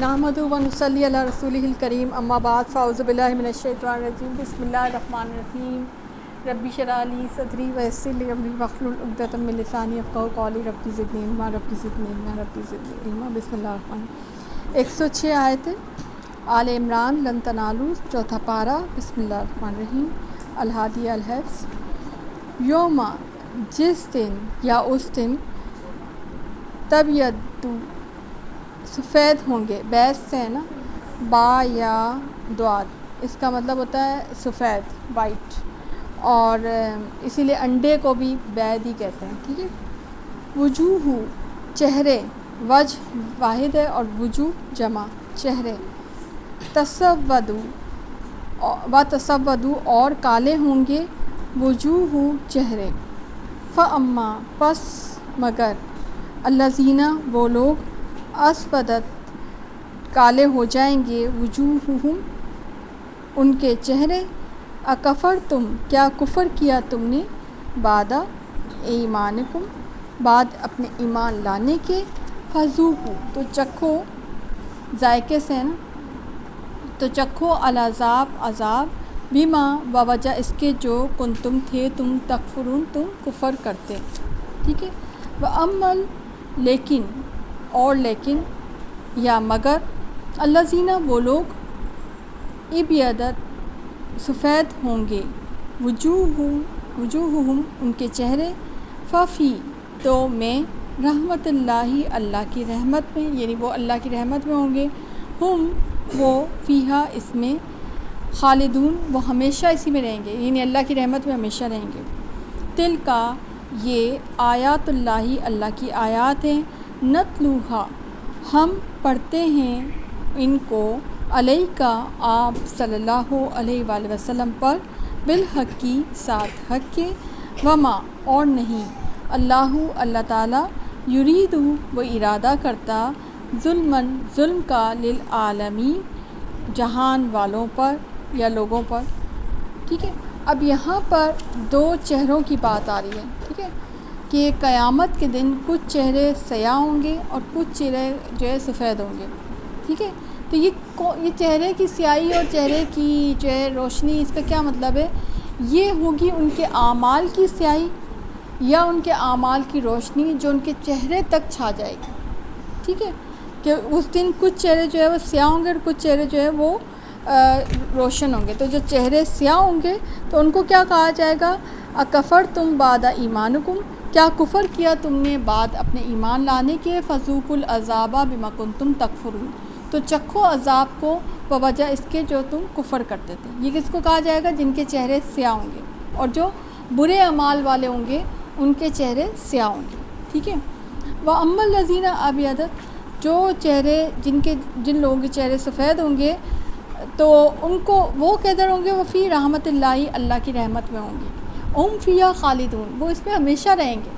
نحمدہ و نصلی علی رسولہ الکریم اما بعد فاعوذ باللہ من الشیطان الرجیم بسم اللہ الرحمن الرحیم ربی اشرح لی صدری ویسر لی امری واحلل عقدۃ من لسانی یفقہوا قولی ربی زدنی علما ربی زدنی علما ربی زدنی علما بسم اللہ الرحمن الرحیم 106 آیتیں آل عمران لن تنالوا چوتھا پارہ بسم اللہ الرحمن الرحیم الہادی الحفظ یوم جس دن یا اس دن تبیض سفید ہوں گے، بیض سے ہے نا، با یا دواد، اس کا مطلب ہوتا ہے سفید، وائٹ، اور اسی لیے انڈے کو بھی بیض ہی کہتے ہیں، ٹھیک ہے۔ وجوہ چہرے، وجہ واحد ہے اور وجوہ جمع چہرے، تسودو و تسودو اور کالے ہوں گے، وجوہ چہرے، فاما پس مگر الذین وہ لوگ اسودت کالے ہو جائیں گے، وجوہہم ان کے چہرے، اکفرتم کیا کفر کیا تم نے، بعد ایمانکم بعد اپنے ایمان لانے کے، فذوقوا تو چکھو، ذائقے سے ہے نا، تو چکھو العذاب عذاب، بما بوجہ اس کے جو کنتم تھے تم تکفرون تم کفر کرتے، ٹھیک ہے۔ وَأَمَّا لیکن اور لیکن یا مگر الذین وہ لوگ ابیضت سفید ہوں گے، وجوہہم ان کے چہرے، ففی تو میں رحمت اللہ اللہ کی رحمت میں، یعنی وہ اللہ کی رحمت میں ہوں گے، ہم وہ فیہا اس میں، خالدون وہ ہمیشہ اسی میں رہیں گے، یعنی اللہ کی رحمت میں ہمیشہ رہیں گے۔ تلکا یہ آیات اللہ اللہ کی آیات ہیں، نتلوہا ہم پڑھتے ہیں ان کو، علیکا آپ صلی اللہ علیہ وآلہ وسلم پر، بالحق کی ساتھ حق کے، وما اور نہیں، اللہ تعالیٰ یرید وہ ارادہ کرتا، ظلم کا للعالمین جہان والوں پر یا لوگوں پر، ٹھیک ہے۔ اب یہاں پر دو چہروں کی بات آ رہی ہے، ٹھیک ہے، کہ قیامت کے دن کچھ چہرے سیاہ ہوں گے اور کچھ چہرے جو ہے سفید ہوں گے، ٹھیک ہے۔ تو یہ چہرے کی سیاہی اور چہرے کی جو ہے روشنی، اس کا کیا مطلب ہے؟ یہ ہوگی ان کے اعمال کی سیاہی یا ان کے اعمال کی روشنی جو ان کے چہرے تک چھا جائے گی، ٹھیک ہے، کہ اس دن کچھ چہرے جو ہے وہ سیاہ ہوں گے اور کچھ چہرے جو ہے وہ روشن ہوں گے۔ تو جو چہرے سیاہ ہوں گے تو ان کو کیا کہا جائے گا؟ اکفرتم بعد ایمانکم کیا کفر کیا تم نے بعد اپنے ایمان لانے کے، فذوقوا العذاب بما کنتم تکفرون تو چکھو عذاب کو بوجہ اس کے جو تم کفر کرتے تھے۔ یہ کس کو کہا جائے گا؟ جن کے چہرے سیاہ ہوں گے، اور جو برے اعمال والے ہوں گے ان کے چہرے سیاہ ہوں گے، ٹھیک ہے۔ وَأَمَّا الَّذِينَ أَبْيَضَتْ جو چہرے جن لوگوں کے چہرے سفید ہوں گے تو ان کو وہ کدھر ہوں گے؟ وہ فی رحمت اللہ اللہ کی رحمت میں ہوں گے، ہم فیہا خالدون وہ اس میں ہمیشہ رہیں گے،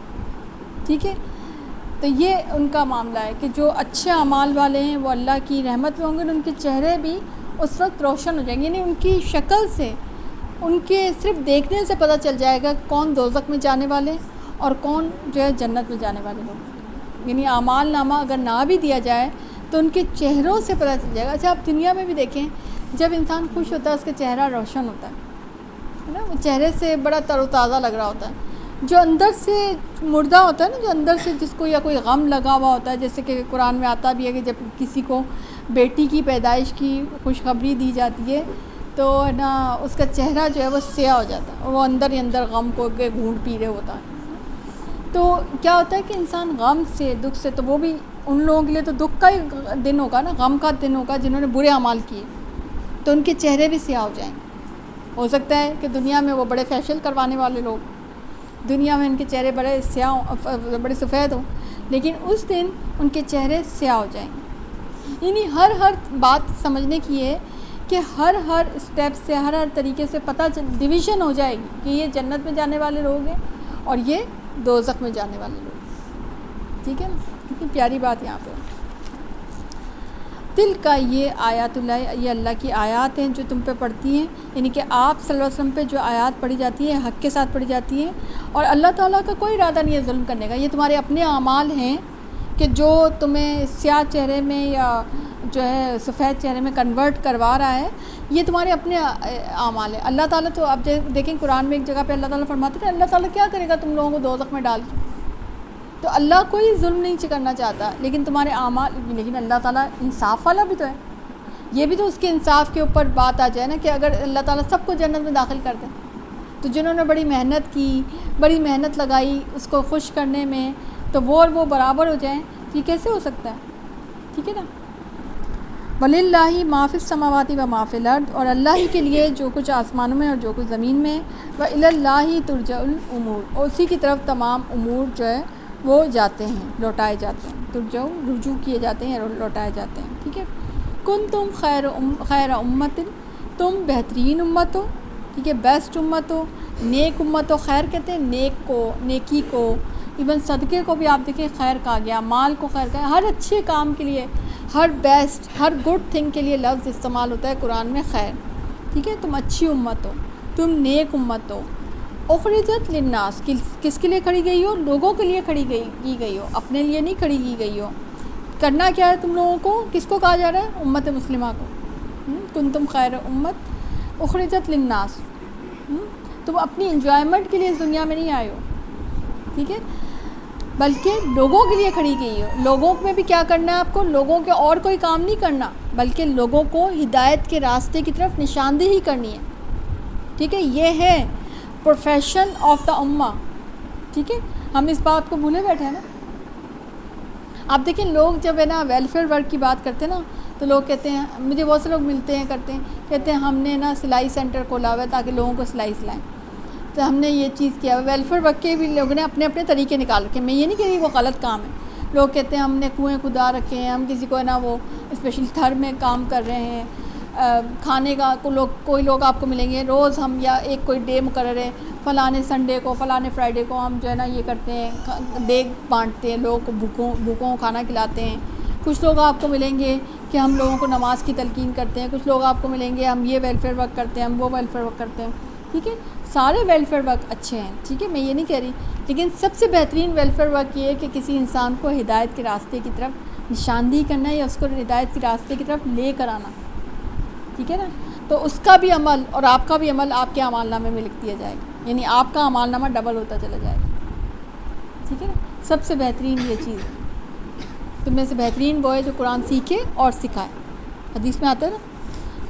ٹھیک ہے۔ تو یہ ان کا معاملہ ہے کہ جو اچھے اعمال والے ہیں وہ اللہ کی رحمت میں ہوں گے، اور ان کے چہرے بھی اس وقت روشن ہو جائیں گے، یعنی ان کی شکل سے، ان کے صرف دیکھنے سے پتہ چل جائے گا کون دوزخ میں جانے والے اور کون جو ہے جنت میں جانے والے لوگ، یعنی اعمال نامہ اگر نہ بھی دیا جائے تو ان کے چہروں سے پتہ چل جائے گا۔ اچھا آپ دنیا میں بھی دیکھیں، جب انسان خوش ہوتا ہے اس کا چہرہ روشن ہوتا ہے نا، وہ چہرے سے بڑا تر و تازہ لگ رہا ہوتا ہے۔ جو اندر سے مردہ ہوتا ہے نا، جو اندر سے جس کو یا کوئی غم لگا ہوا ہوتا ہے، جیسے کہ قرآن میں آتا بھی ہے کہ جب کسی کو بیٹی کی پیدائش کی خوشخبری دی جاتی ہے تو ہے نا اس کا چہرہ جو ہے وہ سیاہ ہو جاتا ہے، وہ اندر ہی اندر غم کو کے گھونٹ پی رہے ہوتا ہے۔ تو کیا ہوتا ہے کہ انسان غم سے، دکھ سے، تو وہ بھی ان لوگوں کے لیے تو دکھ کا ہی دن ہوگا نا، غم کا دن ہوگا جنہوں نے برے اعمال کیے، تو ان کے چہرے بھی سیاہ ہو جائیں گے۔ ہو سکتا ہے کہ دنیا میں وہ بڑے فیشل کروانے والے لوگ، دنیا میں ان کے چہرے بڑے سیاہ بڑے سفید ہوں، لیکن اس دن ان کے چہرے سیاہ ہو جائیں گے۔ یعنی ہر بات سمجھنے کی ہے کہ ہر اسٹیپ سے، ہر طریقے سے پتہ ڈویژن ہو جائے گی کہ یہ جنت میں جانے والے لوگ ہیں اور یہ دوزخ میں جانے والے لوگ، ٹھیک ہے نا۔ کتنی پیاری بات یہاں پہ۔ دل کا یہ آیات اللہ، یہ اللہ کی آیات ہیں جو تم پہ پڑھتی ہیں، یعنی کہ آپ صلی اللہ علیہ وسلم پہ جو آیات پڑھی جاتی ہیں حق کے ساتھ پڑھی جاتی ہیں، اور اللہ تعالیٰ کا کوئی ارادہ نہیں ہے ظلم کرنے کا، یہ تمہارے اپنے اعمال ہیں کہ جو تمہیں سیاہ چہرے میں یا جو ہے سفید چہرے میں کنورٹ کروا رہا ہے، یہ تمہارے اپنے اعمال ہیں۔ اللہ تعالیٰ تو آپ دیکھیں قرآن میں ایک جگہ پہ اللہ تعالیٰ فرماتے ہیں اللہ تعالیٰ کیا کرے گا تم لوگوں کو دوزخ میں ڈال کے، تو اللہ کوئی ظلم نہیں کرنا چاہتا، لیکن تمہارے اعمال، لیکن اللہ تعالیٰ انصاف والا بھی تو ہے، یہ بھی تو اس کے انصاف کے اوپر بات آ جائے نا کہ اگر اللہ تعالیٰ سب کو جنت میں داخل کر دے تو جنہوں نے بڑی محنت کی، بڑی محنت لگائی اس کو خوش کرنے میں، تو وہ برابر ہو جائیں، یہ کیسے ہو سکتا ہے؟ ٹھیک ہے نا۔ وَلِلَّهِ مَا فِي السَّمَاوَاتِ وَمَا فِي الْأَرْضِ، اور اللہ ہی کے لیے جو کچھ آسمانوں میں اور جو کچھ زمین میں، وَإِلَى اللَّهِ تُرْجَعُ الْأُمُورُ، اور اسی کی طرف تمام امور جو ہے وہ جاتے ہیں، لوٹائے جاتے ہیں، ترجعو رجوع کیے جاتے ہیں اور لوٹائے جاتے ہیں۔ ٹھیک ہے، کنتم خیر امت، تم بہترین امت ہو، ٹھیک ہے، بیسٹ امت ہو، نیک امت ہو۔ خیر کہتے ہیں نیک کو، نیکی کو، ایون صدقے کو بھی آپ دیکھیں خیر کہا گیا، مال کو خیر کہا، ہر اچھے کام کے لیے، ہر بیسٹ، ہر گڈ تھنگ کے لیے لفظ استعمال ہوتا ہے قرآن میں خیر۔ ٹھیک ہے، تم اچھی امت ہو، تم نیک امت ہو۔ اخرجت للناس، کس کے لیے کھڑی گئی ہو؟ لوگوں کے لیے کھڑی کی گئی ہو، اپنے لیے نہیں کھڑی کی گئی ہو۔ کرنا کیا ہے تم لوگوں کو؟ کس کو کہا جا رہا ہے؟ امت مسلمہ کو۔ کنتم خیر امت اخرجت للناس، تم اپنی انجوائمنٹ کے لیے اس دنیا میں نہیں آئے ہو، ٹھیک ہے، بلکہ لوگوں کے لیے کھڑی گئی ہو۔ لوگوں میں بھی کیا کرنا ہے آپ کو؟ لوگوں کے اور کوئی کام نہیں کرنا، بلکہ لوگوں کو ہدایت کے راستے کی طرف نشاندہی کرنی ہے۔ ٹھیک ہے، یہ ہے پروفیشن آف دا امہ۔ ٹھیک ہے، ہم اس بات کو بھولے بیٹھے ہیں نا۔ آپ دیکھیں لوگ جب ہے نا ویلفیئر ورک کی بات کرتے ہیں نا تو لوگ کہتے ہیں، مجھے بہت سے لوگ ملتے ہیں کرتے ہیں، کہتے ہیں ہم نے نا سلائی سینٹر کھولا ہوا ہے تاکہ لوگوں کو سلائی سلائیں، تو ہم نے یہ چیز کیا ہے۔ ویلفیئر ورک کے بھی لوگوں نے اپنے اپنے طریقے نکال رکھے ہیں، میں یہ نہیں کہہ رہی وہ غلط کام ہے۔ لوگ کہتے ہیں ہم نے کنویں کھدا رکھے ہیں، ہم کسی کو ہے نا وہ اسپیشل تھر میں کام کر رہے ہیں، کھانے کا کوئی لوگ آپ کو ملیں گے روز ہم، یا ایک کوئی ڈے مقرر ہے فلانے سنڈے کو، فلانے فرائیڈے کو ہم جو ہے نا یہ کرتے ہیں، دیگ بانٹتے ہیں، لوگوں کو بھوکوں کو کھانا کھلاتے ہیں۔ کچھ لوگ آپ کو ملیں گے کہ ہم لوگوں کو نماز کی تلقین کرتے ہیں، کچھ لوگ آپ کو ملیں گے ہم یہ ویلفیئر ورک کرتے ہیں، ہم وہ ویلفیئر ورک کرتے ہیں۔ ٹھیک ہے، سارے ویلفیئر ورک اچھے ہیں، ٹھیک ہے، میں یہ نہیں کہہ رہی، لیکن سب سے بہترین ویلفیئر ورک یہ ہے کہ کسی انسان کو ہدایت کے راستے کی طرف نشاندہی کرنا ہے، یا اس کو ہدایت کے راستے کی طرف لے کر آنا، ٹھیک ہے نا۔ تو اس کا بھی عمل اور آپ کا بھی عمل آپ کے اعمال نامے میں لکھ دیا جائے گا، یعنی آپ کا اعمال نامہ ڈبل ہوتا چلا جائے گا، ٹھیک ہے نا۔ سب سے بہترین یہ چیز ہے، تم میں سے بہترین وہ ہے جو قرآن سیکھے اور سکھائے، حدیث میں آتا ہے نا،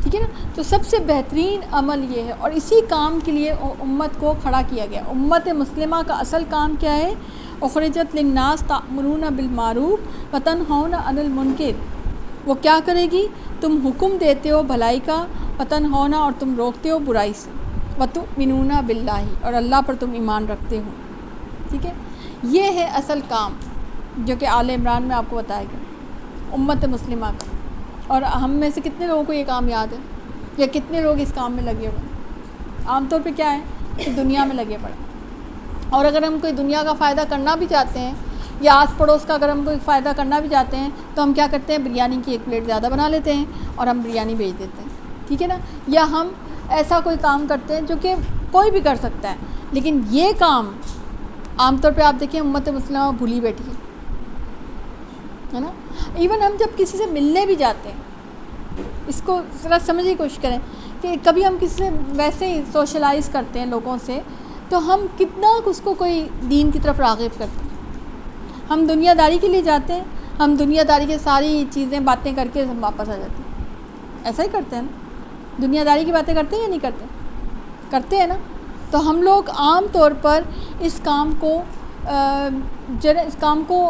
ٹھیک ہے نا۔ تو سب سے بہترین عمل یہ ہے، اور اسی کام کے لیے امت کو کھڑا کیا گیا۔ امت مسلمہ کا اصل کام کیا ہے؟ اخرجت للناس تأمرون بالمعروف وتنہون عن المنکر، وہ کیا کرے گی؟ تم حکم دیتے ہو بھلائی کا، وتنہون، اور تم روکتے ہو برائی سے، وتؤمنون باللہ، اور اللہ پر تم ایمان رکھتے ہو، ٹھیک ہے۔ یہ ہے اصل کام جو کہ آل عمران میں آپ کو بتایا گیا امت مسلمہ کا۔ اور ہم میں سے کتنے لوگوں کو یہ کام یاد ہے، یا کتنے لوگ اس کام میں لگے ہوئے؟ عام طور پہ کیا ہے کہ دنیا میں لگے پڑے، اور اگر ہم کوئی دنیا کا فائدہ کرنا بھی چاہتے ہیں، یا آس پڑوس کا اگر ہم کوئی فائدہ کرنا بھی چاہتے ہیں، تو ہم کیا کرتے ہیں؟ بریانی کی ایک پلیٹ زیادہ بنا لیتے ہیں اور ہم بریانی بھیج دیتے ہیں، ٹھیک ہے نا۔ یا ہم ایسا کوئی کام کرتے ہیں جو کہ کوئی بھی کر سکتا ہے، لیکن یہ کام عام طور پہ آپ دیکھیں امت مسلمہ بھولی بیٹھی ہے نا۔ ایون ہم جب کسی سے ملنے بھی جاتے ہیں، اس کو ذرا سمجھنے کی کوشش کریں کہ کبھی ہم کسی سے ویسے ہی سوشلائز کرتے ہیں لوگوں سے، تو ہم کتنا اس کو کوئی دین کی طرف راغب کرتے ہیں۔ ہم دنیا داری کے لیے جاتے ہیں، ہم دنیا داری کے ساری چیزیں باتیں کر کے ہم واپس آ جاتے ہیں، ایسا ہی کرتے ہیں نا۔ دنیا داری کی باتیں کرتے ہیں یا نہیں کرتے؟ کرتے ہیں نا۔ تو ہم لوگ عام طور پر اس کام کو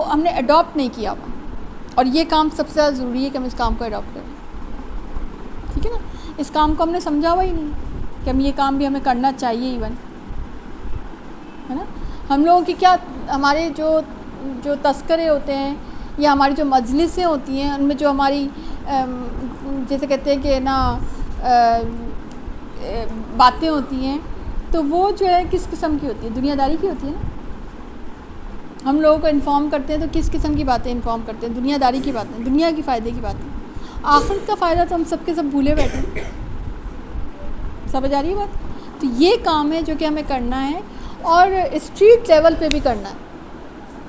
ہم نے اڈاپٹ نہیں کیا ہوا، اور یہ کام سب سے زیادہ ضروری ہے کہ ہم اس کام کو اڈاپٹ کریں، ٹھیک ہے نا۔ اس کام کو ہم نے سمجھا ہوا ہی نہیں کہ ہم یہ کام بھی ہمیں کرنا چاہیے، ایون ہے نا۔ ہم لوگوں کی کیا، ہمارے جو تذکرے ہوتے ہیں یا ہماری جو مجلسیں ہوتی ہیں، ان میں جو ہماری جیسے کہتے ہیں کہ نا باتیں ہوتی ہیں، تو وہ جو ہے کس قسم کی ہوتی ہے؟ دنیا داری کی ہوتی ہے نا۔ ہم لوگوں کو انفارم کرتے ہیں تو کس قسم کی باتیں انفارم کرتے ہیں؟ دنیا داری کی باتیں، دنیا کی فائدے کی باتیں۔ آخرت کا فائدہ تو ہم سب کے سب بھولے بیٹھے ہیں، سمجھ آ رہی ہے بات؟ تو یہ کام ہے جو کہ ہمیں کرنا ہے، اور اسٹریٹ لیول پہ بھی کرنا ہے،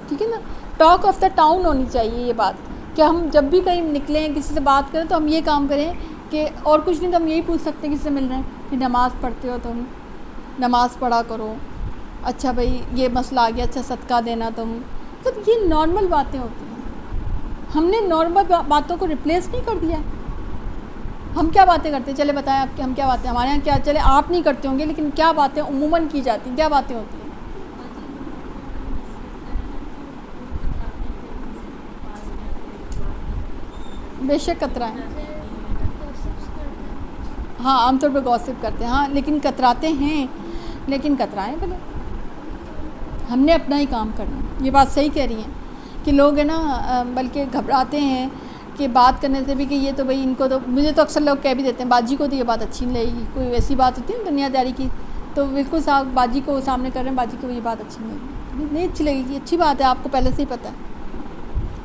ٹھیک ہے نا۔ ٹاک آف دا ٹاؤن ہونی چاہیے یہ بات کہ ہم جب بھی کہیں نکلیں کسی سے بات کریں تو ہم یہ کام کریں کہ اور کچھ نہیں تو ہم یہی پوچھ سکتے ہیں کسی سے مل رہے ہیں کہ نماز پڑھتے ہو تم، نماز پڑھا کرو، اچھا بھائی یہ مسئلہ آ گیا، اچھا صدقہ دینا تم. مطلب یہ نارمل باتیں ہوتی ہیں. ہم نے نارمل باتوں کو ریپلیس نہیں کر دیا ہے. ہم کیا باتیں کرتے ہیں؟ چلے بتائیں آپ کہ ہم کیا باتیں، ہمارے یہاں کیا، چلے آپ نہیں کرتے ہوں گے لیکن کیا باتیں عموماً کی جاتی ہیں، کیا باتیں ہوتی ہیں؟ بے شک کترائیں. ہاں عام طور پہ گوسپ کرتے ہیں، ہاں لیکن کتراتے ہیں، لیکن کترائیں بھلے، ہم نے اپنا ہی کام کرنا. یہ بات صحیح کہہ رہی ہیں کہ لوگ ہیں نا بلکہ گھبراتے ہیں کہ بات کرنے سے بھی کہ یہ تو بھئی ان کو تو، مجھے تو اکثر لوگ کہہ بھی دیتے ہیں باجی کو تو یہ بات اچھی نہیں لگے گی. کوئی ویسی بات ہوتی ہے نا دنیا داری کی، تو بالکل صاحب باجی کو سامنے کر رہے ہیں، باجی کو یہ بات اچھی نہیں لگے گی، نہیں اچھی لگے گی. اچھی بات ہے، آپ کو پہلے سے ہی پتہ ہے.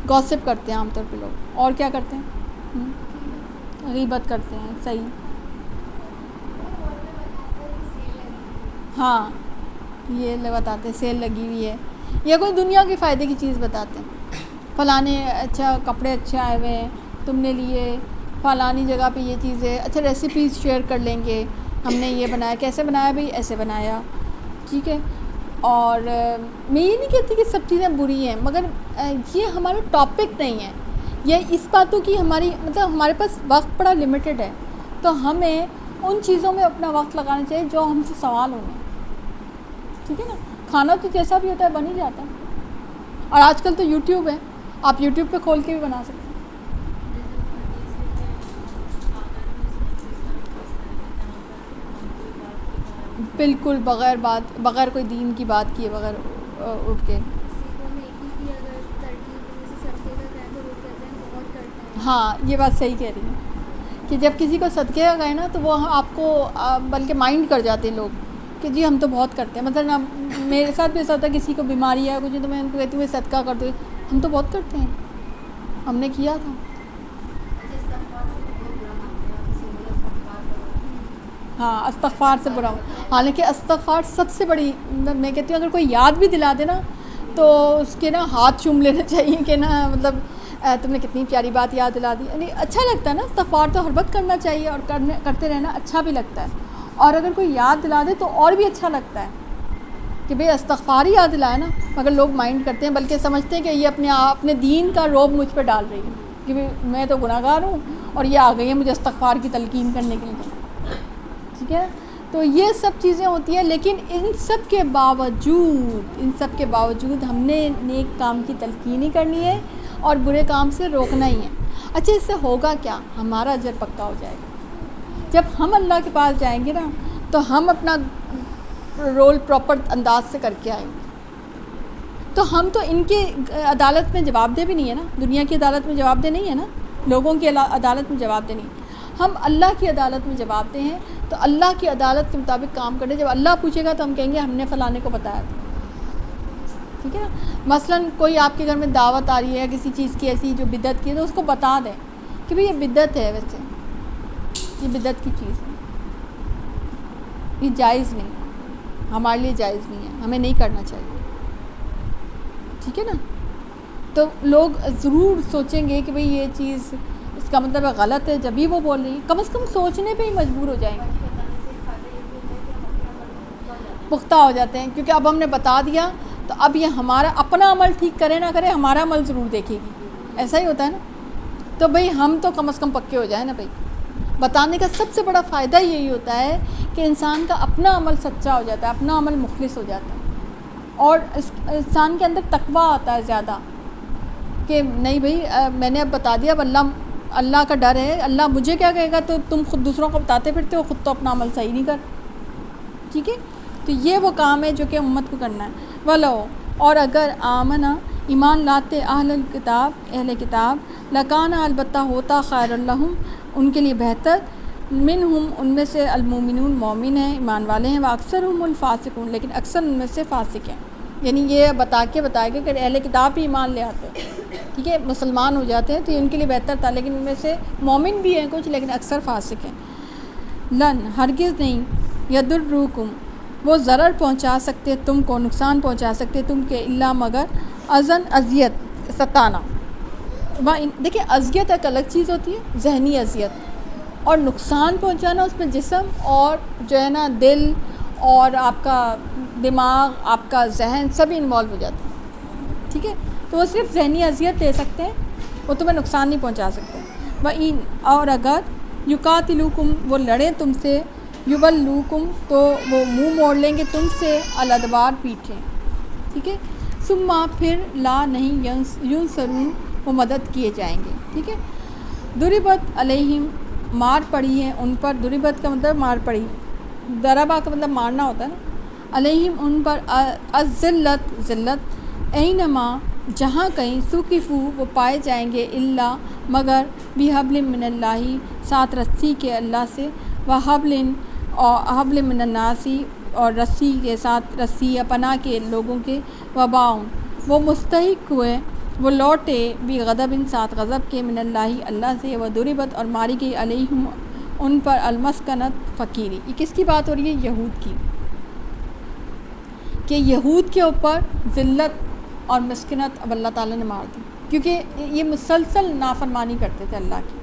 گوسپ کرتے ہیں عام طور پہ لوگ، اور کیا کرتے ہیں؟ غیبت کرتے ہیں. صحیح. ہاں یہ بتاتے ہیں سیل لگی ہوئی ہے، یا کوئی دنیا کے فائدے کی چیز بتاتے ہیں، فلانے اچھا کپڑے اچھے آئے ہوئے ہیں تم نے لیے، فلانی جگہ پہ یہ چیز ہے، اچھا ریسیپیز شیئر کر لیں گے، ہم نے یہ بنایا، کیسے بنایا بھئی؟ ایسے بنایا. ٹھیک ہے. اور میں یہ نہیں کہتی کہ سب چیزیں بری ہیں، مگر یہ ہمارا ٹاپک نہیں ہے. یہ اس باتوں کی ہماری مطلب ہمارے پاس وقت بڑا لمیٹڈ ہے، تو ہمیں ان چیزوں میں اپنا وقت لگانا چاہیے جو ہم سے سوال ہوں گے. ٹھیک ہے نا. کھانا تو جیسا بھی ہوتا ہے بن ہی جاتا ہے، اور آج کل تو یوٹیوب ہے، آپ یوٹیوب پہ کھول کے بھی بنا سکتے ہیں. بالکل بغیر کوئی دین کی بات کیے بغیر اٹھ کے. ہاں یہ بات صحیح کہہ رہی ہیں کہ جب کسی کو صدقے کا گئے نا تو وہ آپ کو بلکہ مائنڈ کر جاتے ہیں لوگ کہ جی ہم تو بہت کرتے ہیں. مطلب میرے ساتھ بھی ایسا ہوتا ہے کسی کو بیماری ہے کچھ تو میں ان کو کہتی ہوں صدقہ کر دو، ہم تو بہت کرتے ہیں، ہم نے کیا تھا. ہاں استغفار سے برا، حالانکہ استغفار سب سے بڑی، میں کہتی ہوں اگر کوئی یاد بھی دلا دے نا تو اس کے نا ہاتھ چوم لینا چاہیے کہ نا مطلب تم نے کتنی پیاری بات یاد دلا دی. یعنی اچھا لگتا ہے نا، استغفار تو ہر وقت کرنا چاہیے، اور کرتے رہنا اچھا بھی لگتا ہے. اور اگر کوئی یاد دلا دے تو اور بھی اچھا لگتا ہے کہ بھئی استغفار ہی یاد دلایا نا. مگر لوگ مائنڈ کرتے ہیں، بلکہ سمجھتے ہیں کہ یہ اپنے دین کا روب مجھ پہ ڈال رہی ہے کہ میں تو گناہ گار ہوں اور یہ آ گئی ہے مجھے استغفار کی تلقین کرنے کے لیے. ٹھیک ہے. تو یہ سب چیزیں ہوتی ہیں، لیکن ان سب کے باوجود ہم نے نیک کام کی تلقین ہی کرنی ہے اور برے کام سے روکنا ہی ہے. اچھا اس سے ہوگا کیا؟ ہمارا اجر پکا ہو جائے گا. جب ہم اللہ کے پاس جائیں گے نا تو ہم اپنا رول پراپر انداز سے کر کے آئیں گے. تو ہم تو ان کی عدالت میں جواب دہ بھی نہیں ہے نا، دنیا کی عدالت میں جواب دہ نہیں ہے نا، لوگوں کی عدالت میں جواب دہ نہیں. ہم اللہ کی عدالت میں جواب دہ ہیں، تو اللہ کی عدالت کے مطابق کام کریں. جب اللہ پوچھے گا تو ہم کہیں گے ہم نے فلانے کو بتایا تھا. ٹھیک ہے نا. مثلاً کوئی آپ کے گھر میں دعوت آ رہی ہے کسی چیز کی ایسی جو بدعت کی ہے تو اس کو بتا دیں کہ بھئی یہ بدعت ہے، ویسے یہ بدعت کی چیز ہے، یہ جائز نہیں، ہمارے لیے جائز نہیں ہے، ہمیں نہیں کرنا چاہیے. ٹھیک ہے نا. تو لوگ ضرور سوچیں گے کہ بھئی یہ چیز اس کا مطلب غلط ہے، جب ہی وہ بول رہی ہے کم از کم سوچنے پہ ہی مجبور ہو جائیں گے، پختہ ہو جاتے ہیں. کیونکہ اب ہم نے بتا دیا تو اب یہ ہمارا اپنا عمل ٹھیک کرے نہ کرے ہمارا عمل ضرور دیکھے گی. ایسا ہی ہوتا ہے نا. تو بھئی ہم تو کم از کم پکے ہو جائیں نا. بھئی بتانے کا سب سے بڑا فائدہ یہی ہوتا ہے کہ انسان کا اپنا عمل سچا ہو جاتا ہے، اپنا عمل مخلص ہو جاتا ہے، اور انسان کے اندر تقویٰ آتا ہے زیادہ کہ نہیں بھئی میں نے اب بتا دیا، اب اللہ کا ڈر ہے، اللہ مجھے کیا کہے گا، تو تم خود دوسروں کو بتاتے پھرتے ہو، خود تو اپنا عمل صحیح نہیں کر. ٹھیک ہے. تو یہ وہ کام ہے جو کہ امت کو کرنا ہے. وَلَوْ اور اگر آمنا ایمان لاتے اہل کتاب لکان البتہ ہوتا خیر لہم ان کے لیے بہتر، منہم ان میں سے المومنون مومن ہیں، ایمان والے ہیں، واکثرہم الفاسقون لیکن اکثر ان میں سے فاسق ہیں. یعنی یہ بتایا گیا کہ اہل کتاب ہی ایمان لے آتے ہیں، ٹھیک ہے، مسلمان ہو جاتے ہیں تو ان کے لیے بہتر تھا، لیکن ان میں سے مومن بھی ہیں کچھ لیکن اکثر فاسق ہیں. لن ہرگز نہیں یضرکم وہ ضرر پہنچا سکتے تم کو، نقصان پہنچا سکتے تم کے، الا مگر اذن اذیت ستانا. دیکھیں اذیت ایک الگ چیز ہوتی ہے، ذہنی اذیت، اور نقصان پہنچانا اس میں جسم اور جو ہے نا دل اور آپ کا دماغ، آپ کا ذہن سبھی انوالو ہو جاتے ہیں، ٹھیک ہے. تو وہ صرف ذہنی اذیت دے سکتے ہیں، وہ تمہیں نقصان نہیں پہنچا سکتے. اور اگر یقاتلوکم وہ لڑیں تم سے، یولوکم تو وہ منہ موڑ لیں گے تم سے، الادبار پیٹھیں، ٹھیک ہے. ثم پھر لا نہیں ینصرون وہ مدد کیے جائیں گے، ٹھیک ہے. ضربت علیہم مار پڑی ہے ان پر، ضربت کا مطلب مار پڑی، ضربہ کا مطلب مارنا ہوتا ہے نا، علیہم ان پر، الذلت ذلت، اینما جہاں کہیں، ثقفو وہ پائے جائیں گے، الا مگر، بحبل من اللہ ساتھ رسی کے اللہ سے، وحبل اور حبل من الناس اور رسی کے ساتھ رسی یا پناہ کے لوگوں کے، وباؤں وہ مستحق ہوئے، وہ لوٹے، بغضب ساتھ غضب کے، من اللہ اللہ سے، وضربت اور ماری گئی، علیہم ان پر، المسکنت فقیری. یہ کس کی بات ہو رہی ہے؟ یہود کی، کہ یہود کے اوپر ذلت اور مسکنت اب اللہ تعالیٰ نے مار دی، کیونکہ یہ مسلسل نافرمانی کرتے تھے اللہ کی،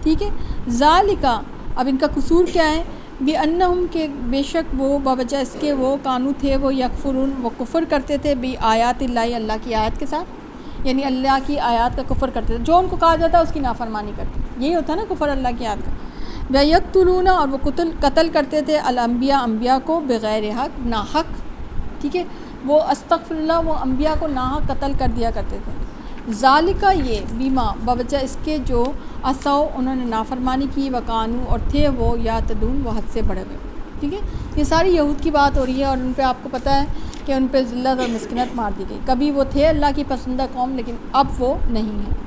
ٹھیک ہے. ذالکا اب ان کا قصور کیا ہے؟ بِأَنَّهُمْ کہ بے شک وہ، بوجہ اس کے وہ، کانو تھے وہ، یکفرون وہ کفر کرتے تھے، بآیات اللہ اللہ کی آیات کے ساتھ، یعنی اللہ کی آیات کا کفر کرتے تھے، جو ان کو کہا جاتا ہے اس کی نافرمانی کرتے، یہی ہوتا ہے نا کفر اللہ کی آیات کا. وَيَقْتُلُونَ اور وہ قتل کرتے تھے، الانبیاء انبیاء کو، بغیر حق ناحق، ٹھیک ہے. وہ استغفر اللہ وہ انبیاء کو ناحق قتل کر دیا کرتے تھے. ذالکا یہ، بیما بوجہ اس کے جو، عصوا انہوں نے نافرمانی کی، وقانو اور تھے وہ، یعتدون وہ حد سے بڑھے ہوئے، ٹھیک ہے. یہ ساری یہود کی بات ہو رہی ہے، اور ان پہ آپ کو پتہ ہے کہ ان پہ ذلت اور مسکنت مار دی گئی. کبھی وہ تھے اللہ کی پسندہ قوم، لیکن اب وہ نہیں ہیں.